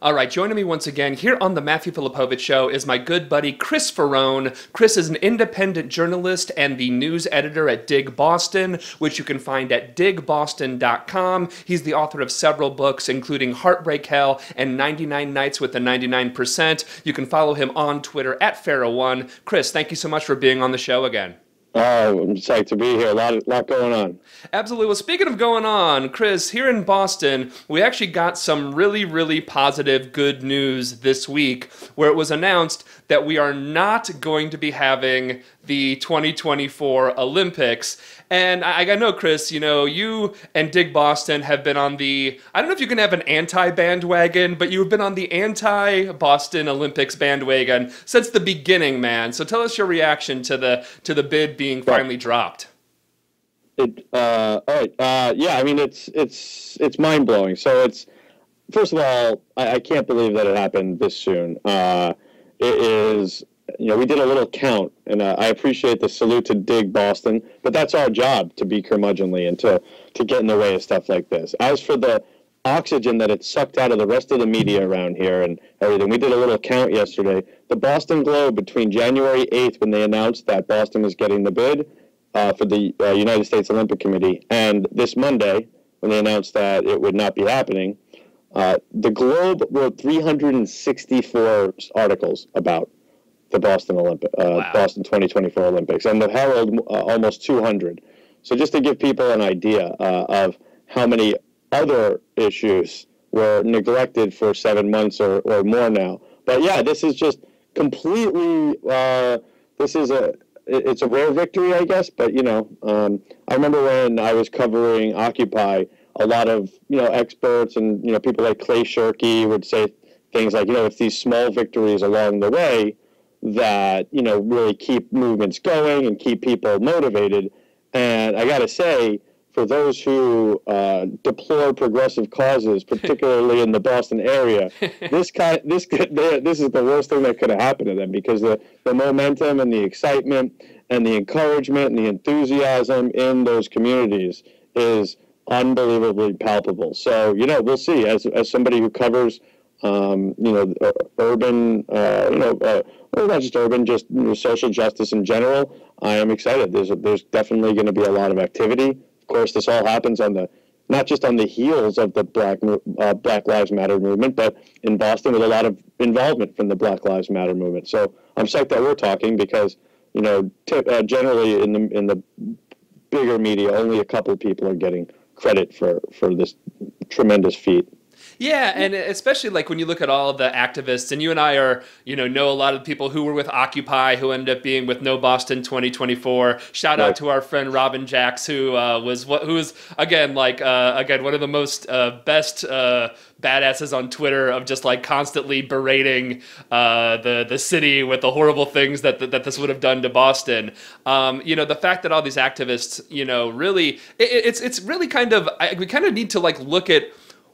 All right, joining me once again here on the Matthew Filipowicz Show is my good buddy Chris Faraone. Chris is an independent journalist and the news editor at Dig Boston, which you can find at digboston.com. He's the author of several books, including Heartbreak Hell and 99 Nights with the 99%. You can follow him on Twitter at Faraone. Chris, thank you so much for being on the show again. Oh, I'm psyched to be here. A lot going on. Absolutely. Well, speaking of going on, Chris, here in Boston, we actually got some really positive good news this week where it was announced that we are not going to be having the 2024 Olympics. And I know, Chris, you know, you and Dig Boston have been on the, I don't know if you can have an anti-bandwagon, but you've been on the anti-Boston Olympics bandwagon since the beginning, man. So tell us your reaction to the bid being finally dropped. All right. Yeah, I mean, it's mind-blowing. So it's, first of all, I can't believe that it happened this soon. It is, you know, we did a little count, and I appreciate the salute to Dig Boston, but that's our job, to be curmudgeonly and to get in the way of stuff like this. As for the oxygen that it sucked out of the rest of the media around here and everything, we did a little count yesterday. The Boston Globe, between January 8th, when they announced that Boston was getting the bid for the United States Olympic Committee, and this Monday, when they announced that it would not be happening, the Globe wrote 364 articles about the Boston Boston 2024 Olympics, and the Herald almost 200. So just to give people an idea of how many other issues were neglected for 7 months or more now. But yeah, this is just completely. It's a rare victory, I guess. But you know, I remember when I was covering Occupy, a lot of experts and people like Clay Shirky would say things like it's these small victories along the way that really keep movements going and keep people motivated. And I got to say, for those who deplore progressive causes, particularly in the Boston area, this is the worst thing that could have happened to them, because the momentum and the excitement and the encouragement and the enthusiasm in those communities is unbelievably palpable. So we'll see. As somebody who covers urban, well, not just urban, just social justice in general, I am excited. There's definitely going to be a lot of activity. Of course, this all happens not just on the heels of the Black Lives Matter movement, but in Boston with a lot of involvement from the Black Lives Matter movement. So I'm psyched that we're talking, because generally in the bigger media, only a couple of people are getting credit for this tremendous feat. Yeah, and especially like when you look at all of the activists, and you and I are, know a lot of the people who were with Occupy, who ended up being with No Boston 2024. Shout out to our friend Robin Jacks, who was again one of the most best badasses on Twitter, of just like constantly berating the city with the horrible things that this would have done to Boston. The fact that all these activists, really, it's really kind of, we kind of need to like look at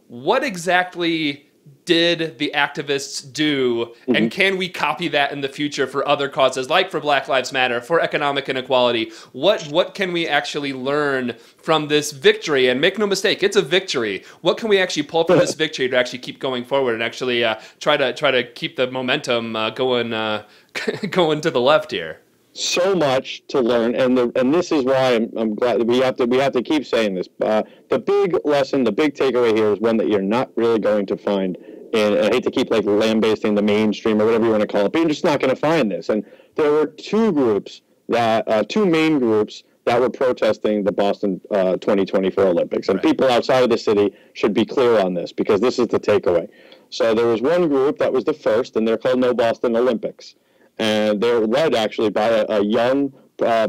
what exactly did the activists do, and can we copy that in the future for other causes, like for Black Lives Matter, for economic inequality? What can we actually learn from this victory? And make no mistake, it's a victory. What can we actually pull from this victory to actually keep going forward and actually try to keep the momentum going to the left here? So much to learn, and this is why I'm glad that we have to keep saying this. The big lesson, the big takeaway here is one that you're not really going to find. And I hate to keep like lambasting the mainstream or whatever you want to call it, but you're just not going to find this. And there were two main groups that were protesting the Boston 2024 Olympics, and people outside of the city should be clear on this, because this is the takeaway. So there was one group that was the first, and they're called No Boston Olympics. And they're led actually by a young,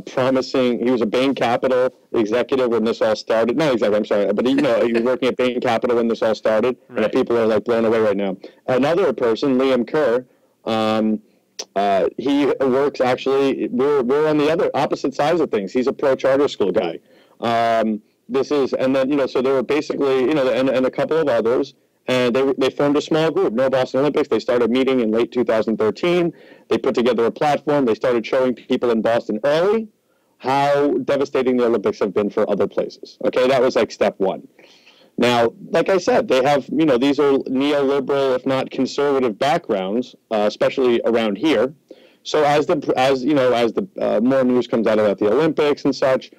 promising, he was a Bain Capital executive when this all started. Not exactly, I'm sorry, but he was working at Bain Capital when this all started, and people are like blown away right now. Another person, Liam Kerr, he works actually, we're on the opposite sides of things. He's a pro-charter school guy. So there were basically, and a couple of others. And they formed a small group, No Boston Olympics. They started meeting in late 2013. They put together a platform. They started showing people in Boston early how devastating the Olympics have been for other places. Okay, that was like step one. Now, like I said, they have, these are neoliberal, if not conservative backgrounds, especially around here. So as the more news comes out about the Olympics and such,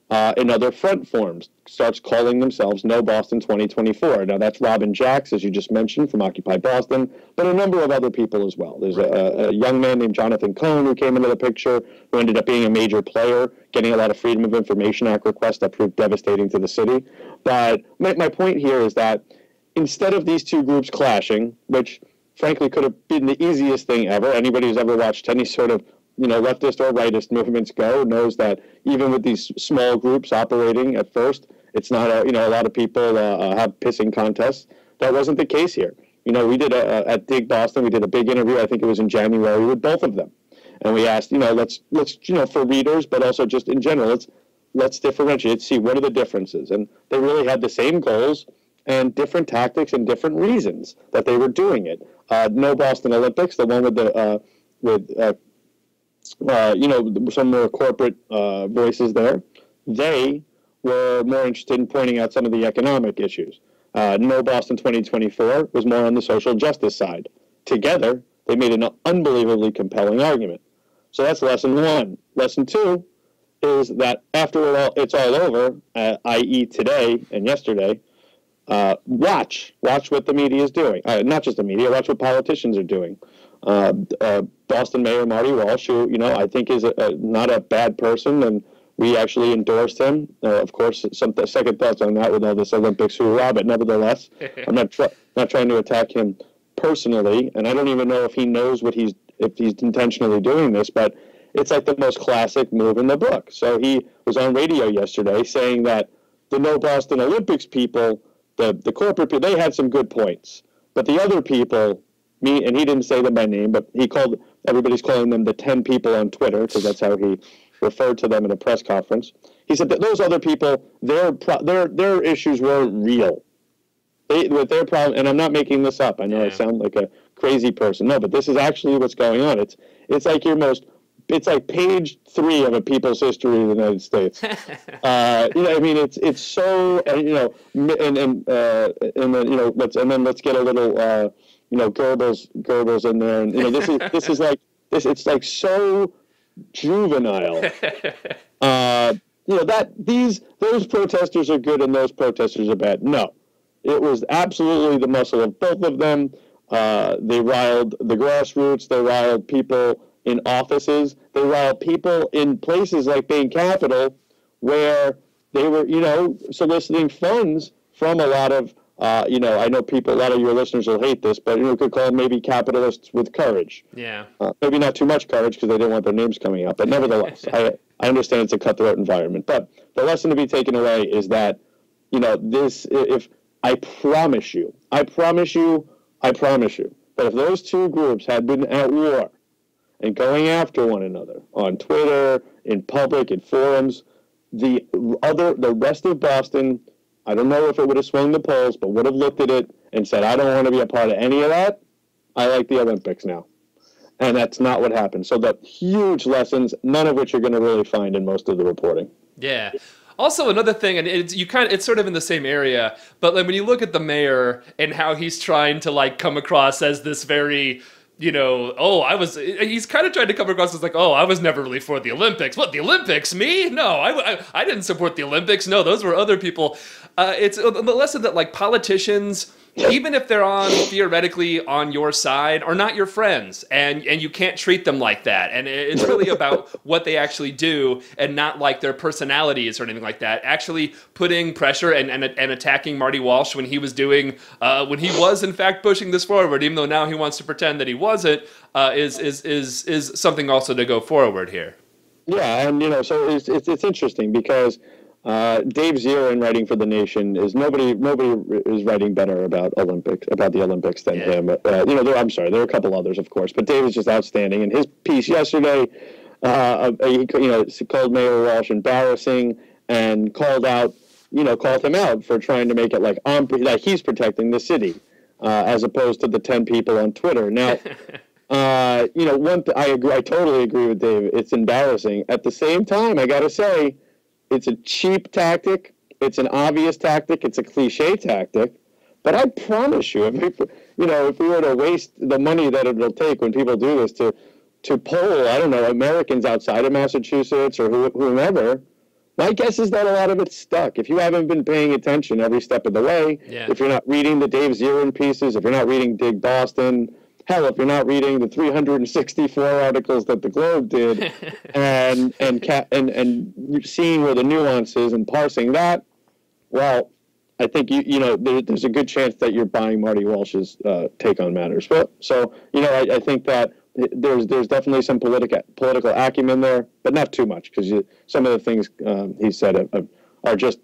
another front forms, starts calling themselves No Boston 2024. Now, that's Robin Jacks, as you just mentioned, from Occupy Boston, but a number of other people as well. There's a young man named Jonathan Cohn who came into the picture, who ended up being a major player, getting a lot of Freedom of Information Act requests that proved devastating to the city. But my point here is that instead of these two groups clashing, which frankly could have been the easiest thing ever, anybody who's ever watched any sort of leftist or rightist movements go knows that even with these small groups operating at first, it's not a lot of people have pissing contests. That wasn't the case here. We did at Dig Boston, we did a big interview, I think it was in January, with both of them. And we asked, let's for readers, but also just in general, let's differentiate, see what are the differences. And they really had the same goals and different tactics and different reasons that they were doing it. No Boston Olympics, the one with some more corporate voices there, they were more interested in pointing out some of the economic issues. No Boston 2024 was more on the social justice side. Together, they made an unbelievably compelling argument. So that's lesson one. Lesson two is that after it's all over, i.e. today and yesterday, watch what the media is doing. Not just the media, watch what politicians are doing. Boston Mayor Marty Walsh, who I think is not a bad person, and we actually endorsed him. Of course, some second thoughts on that with all this Olympics hoorah, but nevertheless, I'm not trying to attack him personally, and I don't even know if he knows if he's intentionally doing this, but it's like the most classic move in the book. So he was on radio yesterday saying that the No Boston Olympics people, the corporate people, they had some good points, but the other people, and he didn't say them by name, but everybody's calling them the 10 people on Twitter, because that's how he referred to them in a press conference. He said that those other people, their issues weren't real. With their problem, and I'm not making this up. I know I sound like a crazy person. No, but this is actually what's going on. It's like it's like page 3 of a people's history of the United States. It's so, and then let's get a little, Goebbels in there, and this is like this. It's like so juvenile. Those protesters are good and those protesters are bad. No, it was absolutely the muscle of both of them. They riled the grassroots. They riled people in offices. They riled people in places like Bain Capital, where they were, soliciting funds from a lot of, I know a lot of your listeners will hate this, but we could call them maybe capitalists with courage. Yeah. Maybe not too much courage because they didn't want their names coming up, but nevertheless, I understand it's a cutthroat environment. But the lesson to be taken away is that, if I promise you that if those two groups had been at war and going after one another on Twitter, in public, in forums, the rest of Boston, I don't know if it would have swung the polls, but would have looked at it and said, I don't want to be a part of any of that. I like the Olympics now. And that's not what happened. So the huge lessons, none of which you're going to really find in most of the reporting. Yeah. Also, another thing, and it's sort of in the same area, but when you look at the mayor and how he's trying to come across as this very, he's kind of trying to come across as I was never really for the Olympics. What, the Olympics? Me? No, I didn't support the Olympics. No, those were other people. It's the lesson that politicians, even if they're theoretically on your side, are not your friends, and you can't treat them like that. And it's really about what they actually do, and not their personalities or anything like that. Actually putting pressure and attacking Marty Walsh when he was in fact pushing this forward, even though now he wants to pretend that he wasn't, is something also to go forward here. Yeah, and so it's interesting because Dave Zirin writing for The Nation is nobody is writing better about the Olympics than him. There are a couple others, of course, but Dave is just outstanding. And his piece yesterday, he called Mayor Walsh embarrassing and called him out for trying to make it like he's protecting the city, as opposed to the 10 people on Twitter. Now, I totally agree with Dave. It's embarrassing. At the same time, I got to say, it's a cheap tactic, It's an obvious tactic. It's a cliche tactic. But I promise you, if we were to waste the money that it'll take when people do this to poll, I don't know, Americans outside of Massachusetts or whomever, my guess is that a lot of it's stuck. If you haven't been paying attention every step of the way, if you're not reading the Dave Zirin pieces, if you're not reading Dig Boston, hell, if you're not reading the 364 articles that the Globe did, and seeing where the nuance is and parsing that, well, I think there's a good chance that you're buying Marty Walsh's take on matters. So I think that there's definitely some political acumen there, but not too much, because some of the things he said are just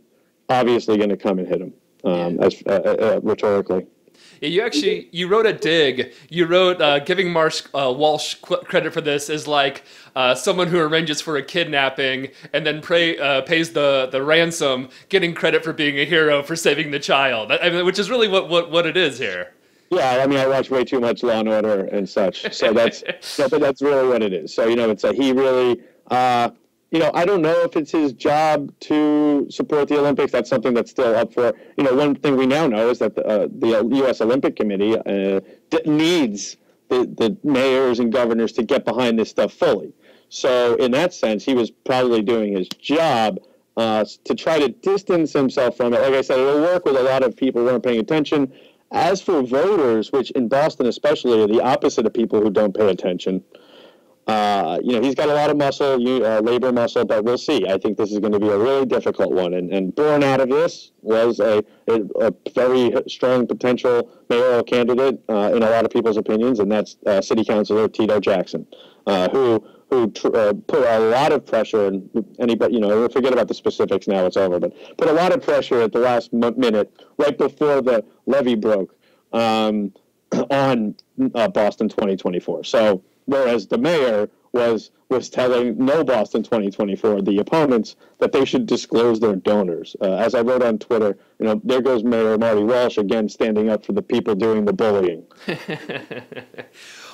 obviously going to come and hit him rhetorically. Yeah, you wrote a dig. You wrote giving Walsh credit for this is like someone who arranges for a kidnapping and then pays the ransom, getting credit for being a hero for saving the child. Which is really what it is here. Yeah, I mean, I watch way too much Law and Order and such, so but that's really what it is. So it's he really. I don't know if it's his job to support the Olympics. That's something that's still up for. One thing we now know is that the U.S. Olympic Committee needs the mayors and governors to get behind this stuff fully. So in that sense, he was probably doing his job to try to distance himself from it. Like I said, it'll work with a lot of people who aren't paying attention. As for voters, which in Boston especially are the opposite of people who don't pay attention, he's got a lot of muscle, labor muscle, but we'll see. I think this is going to be a really difficult one. And born out of this was a very strong potential mayoral candidate in a lot of people's opinions, and that's City Councilor Tito Jackson, who put a lot of pressure, and anybody, forget about the specifics now, it's over, but put a lot of pressure at the last minute, right before the levee broke, on Boston 2024. So, whereas the mayor was telling no Boston 2024, the opponents, that they should disclose their donors. As I wrote on Twitter, there goes Mayor Marty Walsh again, standing up for the people doing the bullying.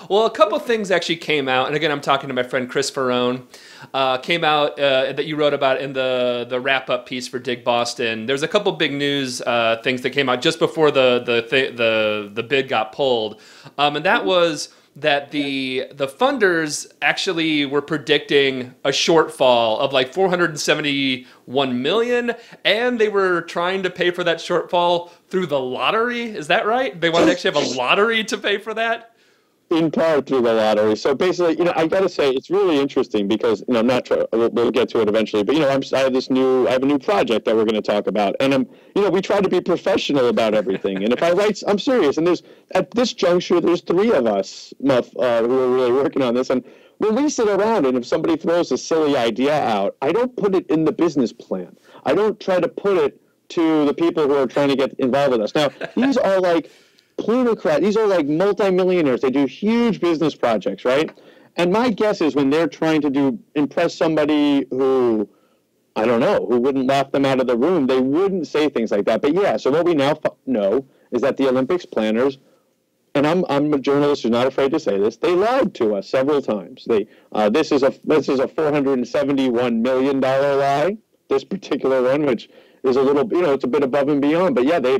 Well, a couple things actually came out, and again, I'm talking to my friend Chris Faraone, came out that you wrote about in the wrap-up piece for Dig Boston. There's a couple big news things that came out just before the bid got pulled, and that was that the funders actually were predicting a shortfall of like $471 million, and they were trying to pay for that shortfall through the lottery. Is that right? They wanted to actually have a lottery to pay for that? In part through the lottery. So basically, I got to say, it's really interesting because, I'm not sure, we'll get to it eventually, but, I have a new project that we're going to talk about. And, we try to be professional about everything. And if I write, I'm serious. And at this juncture, there's three of us, who are really working on this. And when we sit around and if somebody throws a silly idea out, I don't put it in the business plan. I don't try to put it to the people who are trying to get involved with us. Now, these are like plutocrats. These are like multimillionaires. They do huge business projects, right? And my guess is when they're trying to impress somebody who, I don't know, who wouldn't laugh them out of the room, they wouldn't say things like that. But yeah, so what we now know is that the Olympics planners, and I'm a journalist who's not afraid to say this, they lied to us several times. This is a $471 million lie, this particular one, which is a little, it's a bit above and beyond. But yeah, they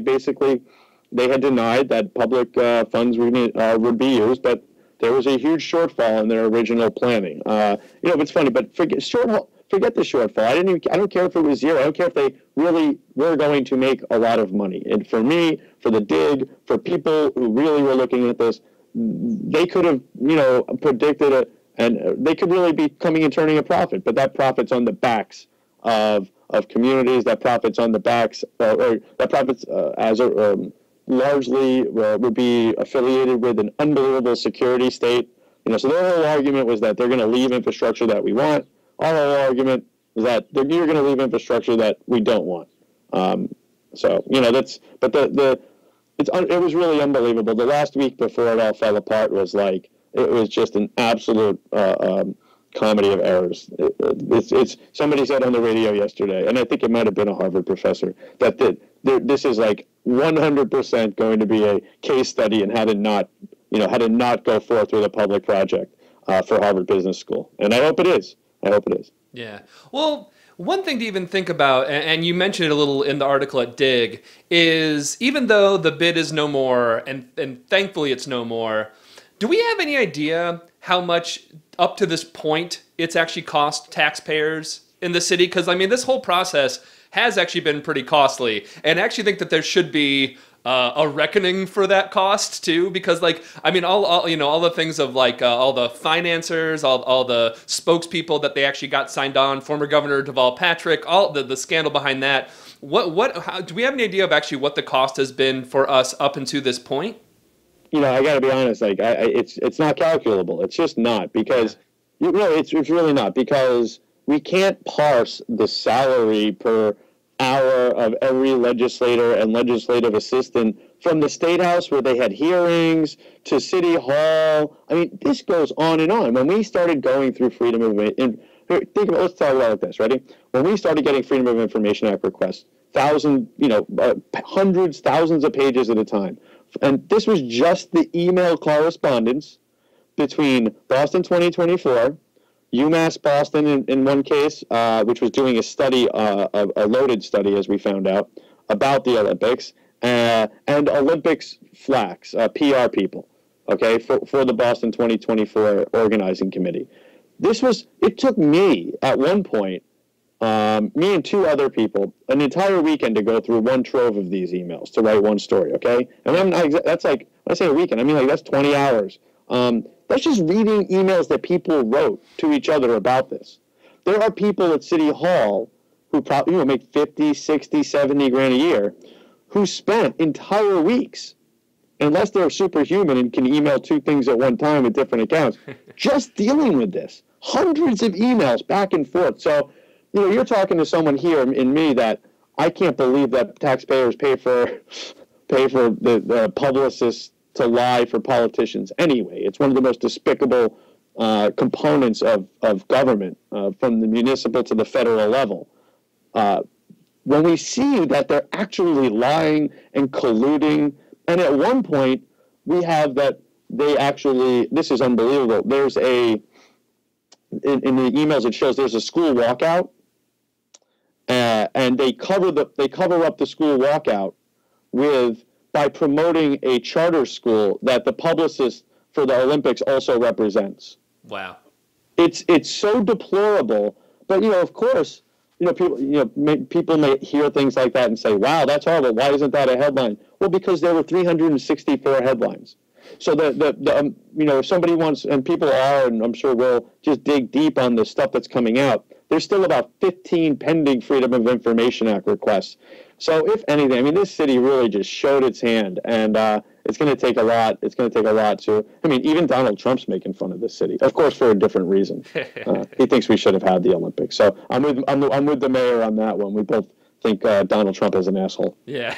had denied that public funds would be used, but there was a huge shortfall in their original planning. It's funny, but forget the shortfall. I don't care if it was zero. I don't care if they really were going to make a lot of money. And for me, for the Dig, for people who really were looking at this, they could have, predicted it, and they could really be coming and turning a profit. But that profit's on the backs of communities. That profit's on the backs, or that profit's largely would be affiliated with an unbelievable security state. So their whole argument was that they're going to leave infrastructure that we want. Our whole argument is that you're going to leave infrastructure that we don't want. It was really unbelievable. The last week before it all fell apart was like, it was just an absolute comedy of errors. It's somebody said on the radio yesterday, and I think it might have been a Harvard professor, that this is like 100% going to be a case study in how to not go forth with a public project for Harvard Business School. And I hope it is. Yeah. Well, One thing to even think about, and you mentioned it a little in the article at Dig, is even though the bid is no more, and thankfully it's no more, do we have any idea how much up to this point it's actually cost taxpayers in the city? Because, I mean, this whole process has actually been pretty costly, and I actually think that there should be a reckoning for that cost too, because like, I mean, all you know, all the things of like all the financiers, all the spokespeople that they actually got signed on, former Governor Deval Patrick, all the scandal behind that. How, do we have any idea of actually what the cost has been for us up until this point? You know, I got to be honest. Like, it's not calculable. It's just not, because you know, it's really not, because we can't parse the salary per hour of every legislator and legislative assistant from the State House, where they had hearings, to City Hall. I mean, this goes on and on. When we started going through Freedom of Information, let's talk about this. Ready? When we started getting Freedom of Information Act requests, hundreds, thousands of pages at a time, and this was just the email correspondence between Boston 2024, UMass Boston in one case, which was doing a study, a loaded study, as we found out, about the Olympics, and Olympics flacks, PR people, okay, for the Boston 2024 organizing committee. It took me, at one point, me and two other people, an entire weekend to go through one trove of these emails to write one story, okay? And that's like, when I say a weekend, I mean like that's 20 hours. That's just reading emails that people wrote to each other about this. There are people at City Hall who probably make 50, 60, 70 grand a year, who spent entire weeks, unless they're superhuman and can email two things at one time with different accounts, just dealing with this. Hundreds of emails back and forth. So, you know, you're talking to someone here in me that I can't believe that taxpayers pay for the publicists to lie for politicians anyway. It's one of the most despicable components of government, from the municipal to the federal level. When we see that they're actually lying and colluding, and at one point we have that they actually, this is unbelievable, there's in the emails it shows there's a school walkout, and they cover up the school walkout by promoting a charter school that the publicist for the Olympics also represents. Wow. It's so deplorable, but, you know, of course, you know, people may hear things like that and say, wow, that's horrible. Why isn't that a headline? Well, because there were 364 headlines. So you know, if somebody wants, and people are, and I'm sure will just dig deep on the stuff that's coming out, there's still about 15 pending Freedom of Information Act requests. So if anything, I mean, this city really just showed its hand, and it's going to take a lot. It's going to take a lot to, I mean, even Donald Trump's making fun of this city, of course, for a different reason. He thinks we should have had the Olympics. So I'm with the mayor on that one. We both think Donald Trump is an asshole. Yeah.